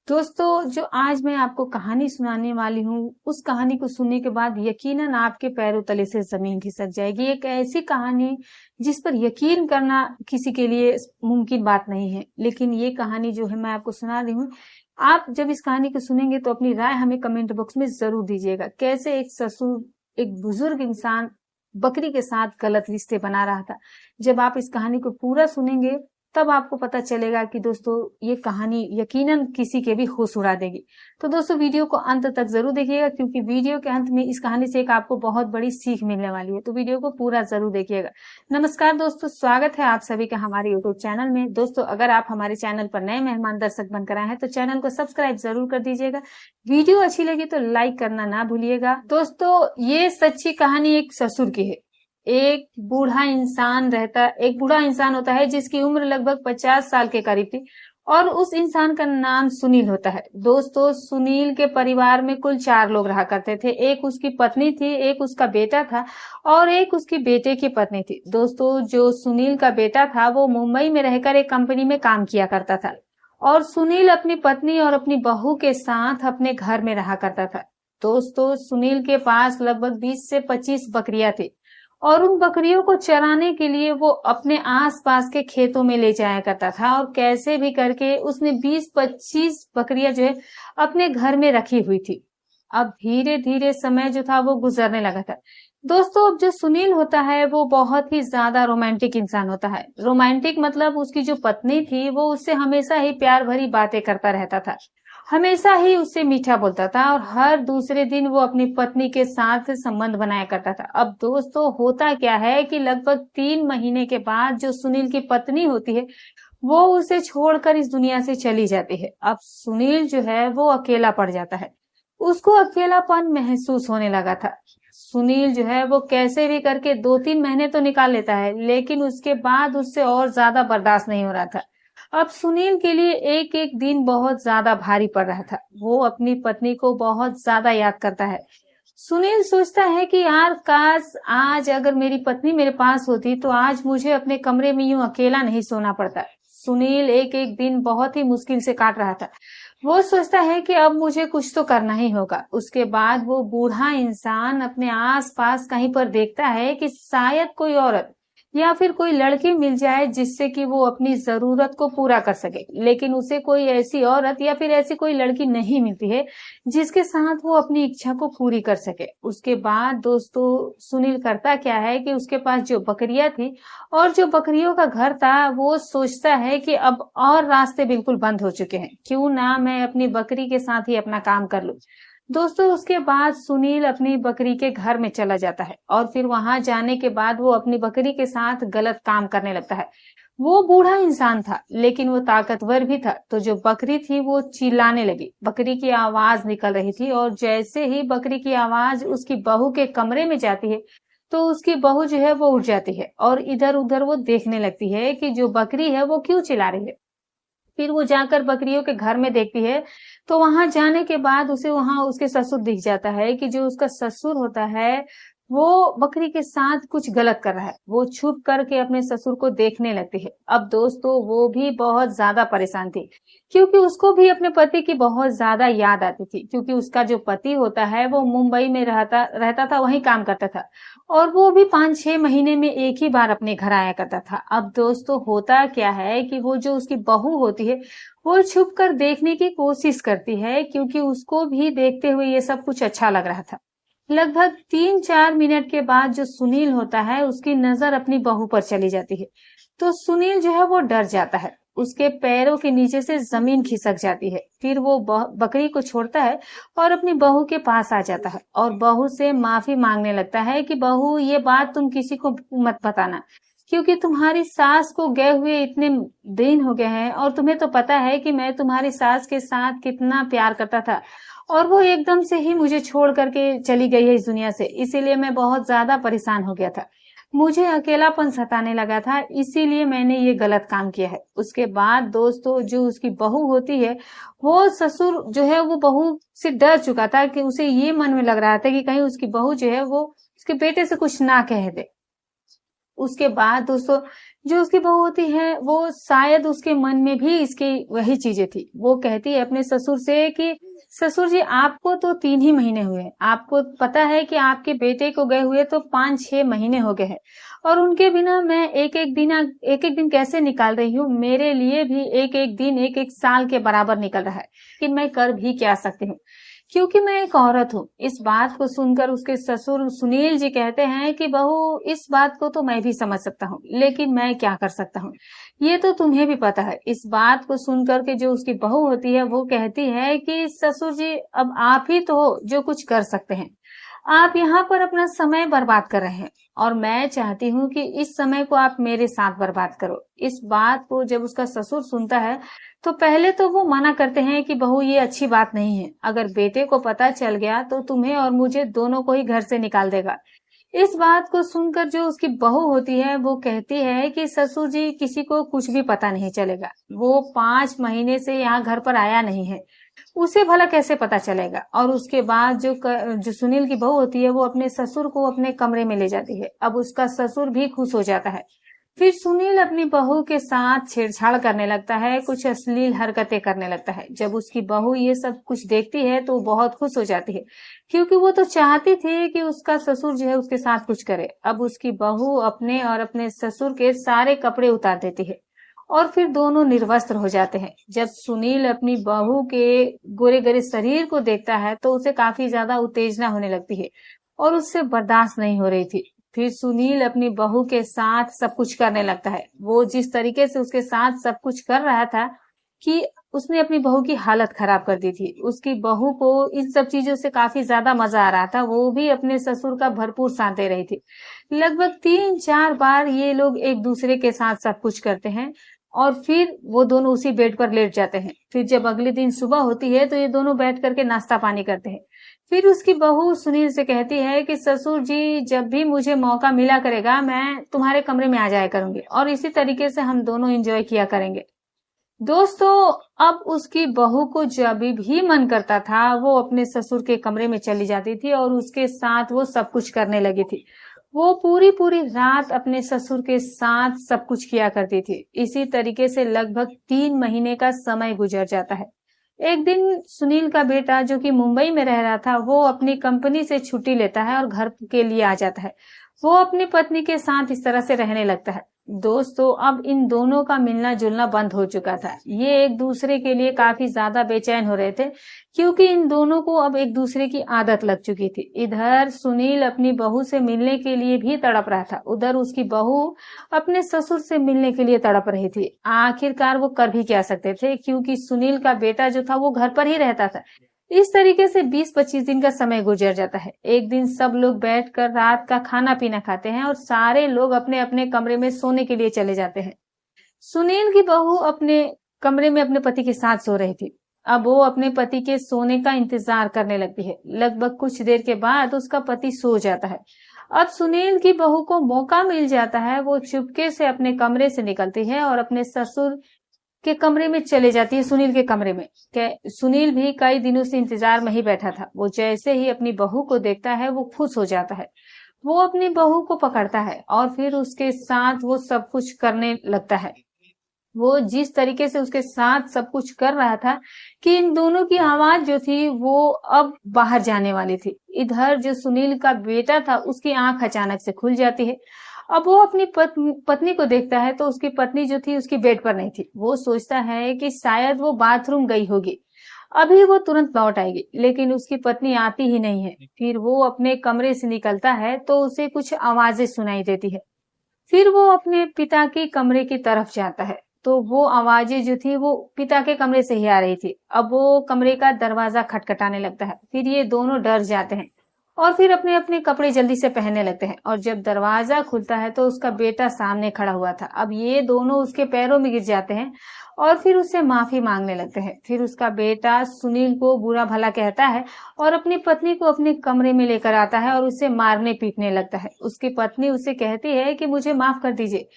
दोस्तों, जो आज मैं आपको कहानी सुनाने वाली हूँ, उस कहानी को सुनने के बाद यकीनन आपके पैरों तले से ज़मीन खिसक जाएगी। एक ऐसी कहानी जिस पर यकीन करना किसी के लिए मुमकिन बात नहीं है। लेकिन ये कहानी जो है मैं आपको सुना रही हूँ। आप जब इस कहानी को सुनेंगे तो अपनी राय हमें कमेंट बॉक्स में ज़रूर दीजिएगा। कैसे एक ससुर, एक बुजुर्ग इंसान बकरी के साथ गलत रिश्ते बना रहा था। जब आप इस कहानी को पूरा सुनेंगे तब आपको पता चलेगा कि दोस्तों ये कहानी यकीनन किसी के भी होश उड़ा देगी। तो दोस्तों वीडियो को अंत तक जरूर देखिएगा, क्योंकि वीडियो के अंत में इस कहानी से एक आपको बहुत बड़ी सीख मिलने वाली है। तो वीडियो को पूरा जरूर देखिएगा। नमस्कार दोस्तों, स्वागत है आप सभी का हमारे यूट्यूब चैनल में। दोस्तों, अगर आप हमारे चैनल पर नए मेहमान दर्शक बनकर आए हैं तो चैनल को सब्सक्राइब जरूर कर दीजिएगा। वीडियो अच्छी लगी तो लाइक करना ना भूलिएगा। दोस्तों, ये सच्ची कहानी एक ससुर की है। एक बूढ़ा इंसान होता है जिसकी उम्र लगभग 50 साल के करीब थी और उस इंसान का नाम सुनील होता है। दोस्तों, सुनील के परिवार में कुल 4 लोग रहा करते थे। एक उसकी पत्नी थी, एक उसका बेटा था और एक उसकी बेटे की पत्नी थी। दोस्तों, जो सुनील का बेटा था वो मुंबई में रहकर एक कंपनी में काम किया करता था और सुनील अपनी पत्नी और अपनी बहू के साथ अपने घर में रहा करता था। दोस्तों, सुनील के पास लगभग 20 से 25 बकरियां थी और उन बकरियों को चराने के लिए वो अपने आसपास के खेतों में ले जाया करता था और कैसे भी करके उसने 20-25 बकरियां जो है अपने घर में रखी हुई थी। अब धीरे धीरे समय जो था वो गुजरने लगा था। दोस्तों, अब जो सुनील होता है वो बहुत ही ज्यादा रोमांटिक इंसान होता है। रोमांटिक मतलब उसकी जो पत्नी थी वो उससे हमेशा ही प्यार भरी बातें करता रहता था, हमेशा ही उससे मीठा बोलता था और हर दूसरे दिन वो अपनी पत्नी के साथ संबंध बनाया करता था। अब दोस्तों, होता क्या है कि लगभग 3 महीने के बाद जो सुनील की पत्नी होती है वो उसे छोड़कर इस दुनिया से चली जाती है। अब सुनील जो है वो अकेला पड़ जाता है। उसको अकेलापन महसूस होने लगा था। सुनील जो है वो कैसे भी करके 2-3 महीने तो निकाल लेता है, लेकिन उसके बाद उससे और ज्यादा बर्दाश्त नहीं हो रहा था। अब सुनील के लिए एक एक दिन बहुत ज्यादा भारी पड़ रहा था। वो अपनी पत्नी को बहुत ज्यादा याद करता है। सुनील सोचता है कि यार, काश आज अगर मेरी पत्नी मेरे पास होती तो आज मुझे अपने कमरे में यूं अकेला नहीं सोना पड़ता। सुनील एक एक दिन बहुत ही मुश्किल से काट रहा था। वो सोचता है कि अब मुझे कुछ तो करना ही होगा। उसके बाद वो बूढ़ा इंसान अपने आसपास कहीं पर देखता है कि शायद कोई औरत या फिर कोई लड़की मिल जाए जिससे कि वो अपनी जरूरत को पूरा कर सके। लेकिन उसे कोई ऐसी औरत या फिर ऐसी कोई लड़की नहीं मिलती है जिसके साथ वो अपनी इच्छा को पूरी कर सके। उसके बाद दोस्तों, सुनील करता क्या है कि उसके पास जो बकरियां थी और जो बकरियों का घर था, वो सोचता है कि अब और रास्ते बिल्कुल बंद हो चुके हैं, क्यों ना मैं अपनी बकरी के साथ ही अपना काम कर लूं। दोस्तों, उसके बाद सुनील अपनी बकरी के घर में चला जाता है और फिर वहां जाने के बाद वो अपनी बकरी के साथ गलत काम करने लगता है। वो बूढ़ा इंसान था लेकिन वो ताकतवर भी था। तो जो बकरी थी वो चिल्लाने लगी, बकरी की आवाज निकल रही थी और जैसे ही बकरी की आवाज उसकी बहू के कमरे में जाती है तो उसकी बहू जो है वो उठ जाती है और इधर उधर वो देखने लगती है कि जो बकरी है वो क्यों चिल्ला रही है। फिर वो जाकर बकरियों के घर में देखती है तो वहां जाने के बाद उसे वहां उसके ससुर दिख जाता है कि जो उसका ससुर होता है वो बकरी के साथ कुछ गलत कर रहा है। वो छुप करके अपने ससुर को देखने लगती है। अब दोस्तों, वो भी बहुत ज्यादा परेशान थी, क्योंकि उसको भी अपने पति की बहुत ज्यादा याद आती थी, क्योंकि उसका जो पति होता है वो मुंबई में रहता था, वहीं काम करता था और वो भी 5-6 महीने में एक ही बार अपने घर आया करता था। अब दोस्तों, होता क्या है कि वो जो उसकी बहू होती है वो छुप कर देखने की कोशिश करती है, क्योंकि उसको भी देखते हुए ये सब कुछ अच्छा लग रहा था। लगभग 3-4 मिनट के बाद जो सुनील होता है उसकी नजर अपनी बहू पर चली जाती है। तो सुनील जो है वो डर जाता है, उसके पैरों के नीचे से जमीन खिसक जाती है। फिर वो बकरी को छोड़ता है और अपनी बहू के पास आ जाता है और बहू से माफी मांगने लगता है कि बहू, ये बात तुम किसी को मत बताना, क्योंकि तुम्हारी सास को गए हुए इतने दिन हो गए हैं और तुम्हें तो पता है कि मैं तुम्हारी सास के साथ कितना प्यार करता था और वो एकदम से ही मुझे छोड़ करके चली गई है इस दुनिया से। इसीलिए मैं बहुत ज्यादा परेशान हो गया था, मुझे अकेलापन सताने लगा था, इसीलिए मैंने ये गलत काम किया है। उसके बाद दोस्तों, जो उसकी बहू होती है वो ससुर जो है वो बहू से डर चुका था कि उसे ये मन में लग रहा था कि कहीं उसकी बहू जो है वो उसके बेटे से कुछ ना कह दे। उसके बाद दोस्तों, जो उसकी बहू होती है वो शायद उसके मन में भी इसकी वही चीजें थी। वो कहती है अपने ससुर से कि ससुर जी, आपको तो 3 ही महीने हुए, आपको पता है कि आपके बेटे को गए हुए तो 5-6 महीने हो गए हैं, और उनके बिना मैं एक एक दिन कैसे निकाल रही हूँ। मेरे लिए भी एक एक दिन एक एक साल के बराबर निकल रहा है कि मैं कर भी क्या सकती हूँ, क्योंकि मैं एक औरत हूँ। इस बात को सुनकर उसके ससुर सुनील जी कहते हैं कि बहू, इस बात को तो मैं भी समझ सकता हूँ, लेकिन मैं क्या कर सकता हूँ, ये तो तुम्हें भी पता है। इस बात को सुनकर के जो उसकी बहू होती है वो कहती है कि ससुर जी, अब आप ही तो हो जो कुछ कर सकते हैं। आप यहाँ पर अपना समय बर्बाद कर रहे हैं और मैं चाहती हूँ कि इस समय को आप मेरे साथ बर्बाद करो। इस बात को जब उसका ससुर सुनता है तो पहले तो वो मना करते हैं कि बहू, ये अच्छी बात नहीं है, अगर बेटे को पता चल गया तो तुम्हें और मुझे दोनों को ही घर से निकाल देगा। इस बात को सुनकर जो उसकी बहू होती है वो कहती है कि ससुर जी, किसी को कुछ भी पता नहीं चलेगा, वो 5 महीने से यहाँ घर पर आया नहीं है, उसे भला कैसे पता चलेगा। और उसके बाद जो सुनील की बहू होती है वो अपने ससुर को अपने कमरे में ले जाती है। अब उसका ससुर भी खुश हो जाता है। फिर सुनील अपनी बहू के साथ छेड़छाड़ करने लगता है, कुछ अश्लील हरकतें करने लगता है। जब उसकी बहू ये सब कुछ देखती है तो बहुत खुश हो जाती है, क्योंकि वो तो चाहती थी कि उसका ससुर जो है उसके साथ कुछ करे। अब उसकी बहू अपने और अपने ससुर के सारे कपड़े उतार देती है और फिर दोनों निर्वस्त्र हो जाते हैं। जब सुनील अपनी बहू के गोरे गोरे शरीर को देखता है तो उसे काफी ज्यादा उत्तेजना होने लगती है और उससे बर्दाश्त नहीं हो रही थी। फिर सुनील अपनी बहू के साथ सब कुछ करने लगता है। वो जिस तरीके से उसके साथ सब कुछ कर रहा था कि उसने अपनी बहू की हालत खराब कर दी थी। उसकी बहू को इन सब चीजों से काफी ज्यादा मजा आ रहा था। वो भी अपने ससुर का भरपूर साथ दे रही थी। लगभग 3-4 बार ये लोग एक दूसरे के साथ सब कुछ करते हैं और फिर वो दोनों उसी बेड पर लेट जाते हैं। फिर जब अगले दिन सुबह होती है तो ये दोनों बैठ करके नाश्ता पानी करते हैं। फिर उसकी बहू सुनील से कहती है कि ससुर जी, जब भी मुझे मौका मिला करेगा मैं तुम्हारे कमरे में आ जाया करूंगी और इसी तरीके से हम दोनों एंजॉय किया करेंगे। दोस्तों, अब उसकी बहू को जब भी मन करता था वो अपने ससुर के कमरे में चली जाती थी और उसके साथ वो सब कुछ करने लगी थी। वो पूरी पूरी रात अपने ससुर के साथ सब कुछ किया करती थी। इसी तरीके से लगभग 3 महीने का समय गुजर जाता है। एक दिन सुनील का बेटा, जो कि मुंबई में रह रहा था, वो अपनी कंपनी से छुट्टी लेता है और घर के लिए आ जाता है। वो अपनी पत्नी के साथ इस तरह से रहने लगता है। दोस्तों, अब इन दोनों का मिलना जुलना बंद हो चुका था। ये एक दूसरे के लिए काफी ज्यादा बेचैन हो रहे थे, क्योंकि इन दोनों को अब एक दूसरे की आदत लग चुकी थी। इधर सुनील अपनी बहू से मिलने के लिए भी तड़प रहा था, उधर उसकी बहू अपने ससुर से मिलने के लिए तड़प रही थी। आखिरकार वो कर भी क्या सकते थे, क्योंकि सुनील का बेटा जो था वो घर पर ही रहता था। इस तरीके से 20-25 दिन का समय गुजर जाता है। एक दिन सब लोग बैठकर रात का खाना पीना खाते हैं और सारे लोग अपने अपने कमरे में सोने के लिए चले जाते हैं। सुनील की बहू अपने कमरे में अपने पति के साथ सो रही थी। अब वो अपने पति के सोने का इंतजार करने लगती है। लगभग कुछ देर के बाद उसका पति सो जाता है। अब सुनील की बहू को मौका मिल जाता है। वो चुपके से अपने कमरे से निकलती है और अपने ससुर के कमरे में चले जाती है, सुनील के कमरे में। सुनील भी कई दिनों से इंतजार में ही बैठा था। वो जैसे ही अपनी बहू को देखता है वो खुश हो जाता है। वो अपनी बहू को पकड़ता है और फिर उसके साथ वो सब कुछ करने लगता है। वो जिस तरीके से उसके साथ सब कुछ कर रहा था कि इन दोनों की आवाज जो थी वो अब बाहर जाने वाली थी। इधर जो सुनील का बेटा था उसकी आंख अचानक से खुल जाती है। अब वो अपनी पत्नी को देखता है तो उसकी पत्नी जो थी उसकी बेड पर नहीं थी। वो सोचता है कि शायद वो बाथरूम गई होगी, अभी वो तुरंत लौट आएगी, लेकिन उसकी पत्नी आती ही नहीं है। फिर वो अपने कमरे से निकलता है तो उसे कुछ आवाजें सुनाई देती है। फिर वो अपने पिता के कमरे की तरफ जाता है तो वो आवाजें जो थी वो पिता के कमरे से ही आ रही थी। अब वो कमरे का दरवाजा खटखटाने लगता है। फिर ये दोनों डर जाते हैं और फिर अपने अपने कपड़े जल्दी से पहनने लगते हैं। और जब दरवाजा खुलता है तो उसका बेटा सामने खड़ा हुआ था। अब ये दोनों उसके पैरों में गिर जाते हैं और फिर उससे माफी मांगने लगते हैं। फिर उसका बेटा सुनील को बुरा भला कहता है और अपनी पत्नी को अपने कमरे में लेकर आता है और उसे मारने पीटने लगता है। उसकी पत्नी उसे कहती है कि मुझे माफ कर दीजिए,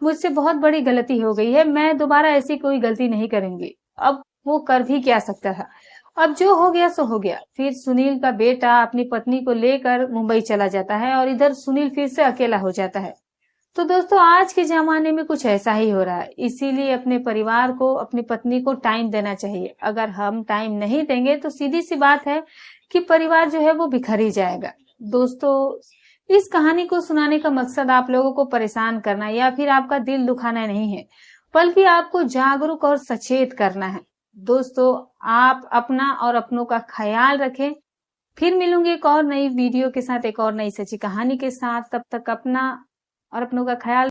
मुझसे बहुत बड़ी गलती हो गई है, मैं दोबारा ऐसी कोई गलती नहीं करूंगी। अब वो कर भी क्या सकता था, अब जो हो गया सो हो गया। फिर सुनील का बेटा अपनी पत्नी को लेकर मुंबई चला जाता है और इधर सुनील फिर से अकेला हो जाता है। तो दोस्तों आज के ज़माने में कुछ ऐसा ही हो रहा है, इसीलिए अपने परिवार को, अपनी पत्नी को टाइम देना चाहिए। अगर हम टाइम नहीं देंगे तो सीधी सी बात है कि परिवार जो है वो बिखर ही जाएगा। दोस्तों इस कहानी को सुनाने का मकसद आप लोगों को परेशान करना या फिर आपका दिल दुखाना नहीं है, बल्कि आपको जागरूक और सचेत करना है। दोस्तों आप अपना और अपनों का ख्याल रखें। फिर मिलूंगी एक और नई वीडियो के साथ, एक और नई सच्ची कहानी के साथ। तब तक अपना और अपनों का ख्याल